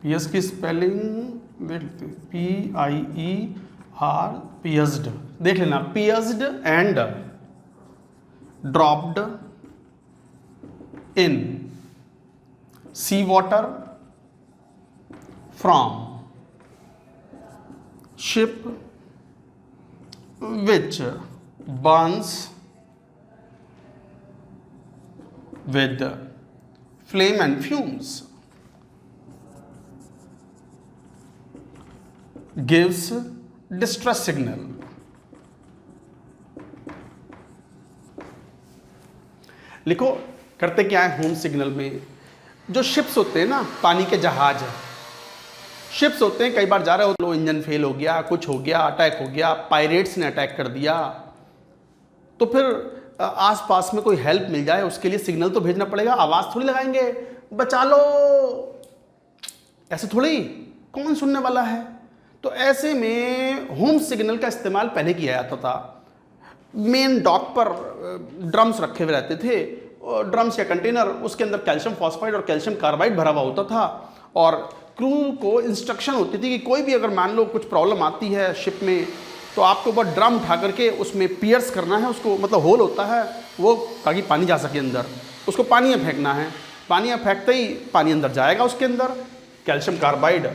pierced की स्पेलिंग PIER, pierced देख लेना, pierced and dropped in sea water from ship which burns with flame and fumes, gives distress signal। लिखो, करते क्या है होम सिग्नल में, जो शिप्स होते हैं ना, पानी के जहाज शिप्स होते हैं, कई बार जा रहे हो लो, इंजन फेल हो गया, कुछ हो गया, अटैक हो गया, पायरेट्स ने अटैक कर दिया, तो फिर आसपास में कोई हेल्प मिल जाए उसके लिए सिग्नल तो भेजना पड़ेगा। आवाज़ थोड़ी लगाएंगे बचा लो, ऐसे थोड़ी, कौन सुनने वाला है। तो ऐसे में होम सिग्नल का इस्तेमाल पहले किया जाता था। मेन डॉक पर ड्रम्स रखे हुए रहते थे, ड्रम्स या कंटेनर, उसके अंदर कैल्शियम फॉस्फाइड और कैल्शियम कार्बाइड भरा हुआ होता था, और क्रू को इंस्ट्रक्शन होती थी कि कोई भी अगर मान लो कुछ प्रॉब्लम आती है शिप में, तो आपको बस ड्रम उठा करके उसमें पियर्स करना है उसको, मतलब होल होता है वो, ताकि पानी जा सके अंदर, उसको पानी में फेंकना है, पानी में फेंकते ही पानी अंदर जाएगा, उसके अंदर calcium carbide,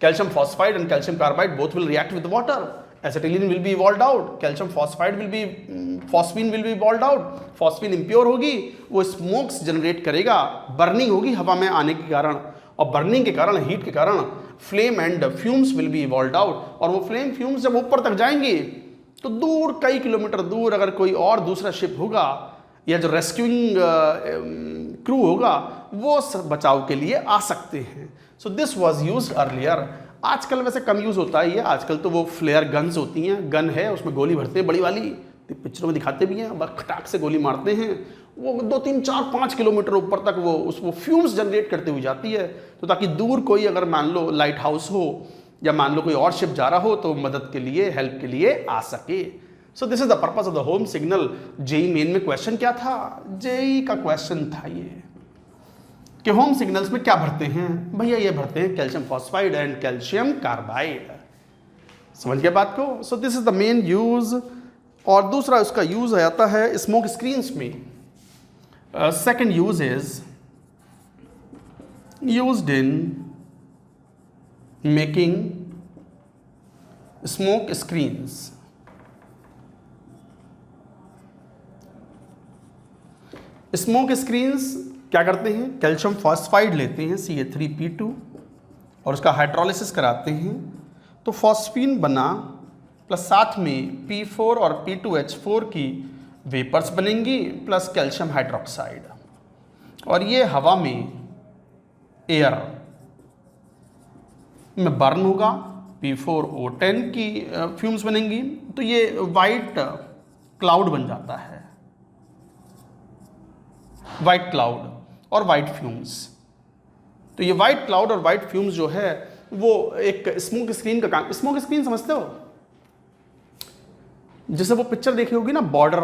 calcium phosphide and calcium carbide both will react with water, acetylene will be evolved out, calcium phosphide will be, phosphine will be evolved out, phosphine impure होगी, वो स्मोक्स जनरेट करेगा, बर्निंग होगी हवा में आने के कारण, और बर्निंग के कारण, हीट के कारण flame and fumes will be evolved out, और वो फ्लेम फ्यूम्स जब ऊपर तक जाएंगे तो दूर, कई किलोमीटर दूर अगर कोई और दूसरा शिप होगा, या जो रेस्क्यूइंग क्रू होगा वो बचाव के लिए आ सकते हैं। So this was use earlier. आजकल वैसे कम यूज़ होता है ये, आजकल तो वो फ्लेयर गन्स होती हैं, गन है उसमें गोली भरते हैं बड़ी वाली, पिक्चरों में दिखाते भी हैं, बस खटाक से गोली मारते हैं, वो 2, 3, 4, 5 किलोमीटर ऊपर तक वो फ्यूम्स जनरेट करते हुए जाती है, तो ताकि दूर कोई अगर मान लो लाइट हाउस हो या मान लो कोई और शिप जा रहा हो तो मदद के लिए, हेल्प के लिए आ सके। So this is the purpose of the home signal. JEE main में क्वेश्चन क्या था? जेई का क्वेश्चन था ये कि होम सिग्नल्स में क्या भरते हैं? भैया ये भरते हैं calcium phosphide and calcium carbide. समझ गए बात को? सो this is the main use. और दूसरा उसका यूज आता है स्मोक स्क्रीन्स में। Second use is used in making smoke screens. Smoke screens क्या करते हैं? कैल्शियम फॉस्फाइड लेते हैं Ca3P2 और उसका हाइड्रोलिसिस कराते हैं तो फॉस्फीन बना, प्लस साथ में P4 और P2H4 की वेपर्स बनेंगी प्लस कैल्शियम हाइड्रोक्साइड, और ये हवा में, एयर में बर्न होगा, P4O10 की फ्यूम्स बनेंगी, तो ये वाइट क्लाउड बन जाता है, वाइट क्लाउड और वाइट फ्यूम्स। तो ये वाइट क्लाउड और वाइट फ्यूम्स जो है वो एक स्मोक स्क्रीन का काम। स्मोक स्क्रीन समझते हो? जैसे वो पिक्चर देखी होगी ना, बॉर्डर,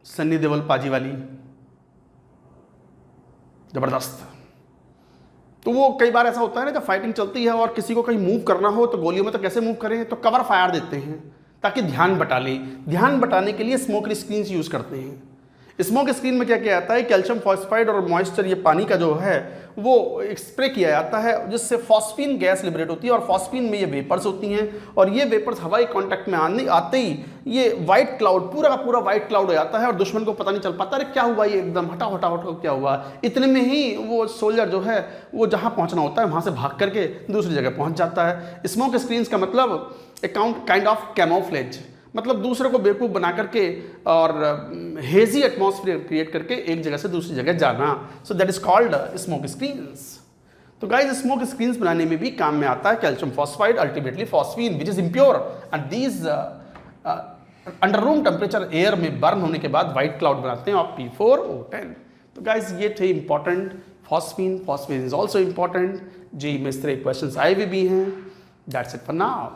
सन्नी देओल पाजी वाली, जबरदस्त। तो वो कई बार ऐसा होता है ना, जब फाइटिंग चलती है और किसी को कहीं मूव करना हो तो गोलियों में तो कैसे मूव करें, तो कवर फायर देते हैं ताकि ध्यान बटा ले। ध्यान बटाने के लिए स्मोक स्क्रीन्स यूज करते हैं। स्मोक स्क्रीन में क्या किया जाता है? कैल्शियम फॉस्फाइड और मॉइस्चर, ये पानी का जो है वो स्प्रे किया जाता है, जिससे फॉस्फीन गैस लिबरेट होती है, और फॉस्फीन में ये वेपर्स होती हैं, और ये वेपर्स हवाई कांटेक्ट में आते ही ये वाइट क्लाउड, पूरा का पूरा वाइट क्लाउड हो जाता है, और दुश्मन को पता नहीं चल पाता, अरे क्या हुआ, ये एकदम हटाओ हटाओ हटाओ क्या हुआ। इतने में ही वो सोल्जर जो है वो जहाँ पहुँचना होता है वहाँ से भाग करके दूसरी जगह पहुँच जाता है। स्मोक स्क्रीन्स का मतलब एक काइंड ऑफ कैमोफ्लेज, मतलब दूसरे को बेवकूफ़ बना करके और हेजी एटमॉस्फेयर क्रिएट करके एक जगह से दूसरी जगह जाना। So that is called smoke screens. तो गाइस स्मोक स्क्रीन्स बनाने में भी काम में आता है calcium phosphide, ultimately phosphine which is impure, and these under room temperature air में बर्न होने के बाद व्हाइट क्लाउड बनाते हैं और P4O10। तो गाइस ये थे important. Phosphine is also important. JEE में इस तरह क्वेश्चन आए भी हैं। That's it for now.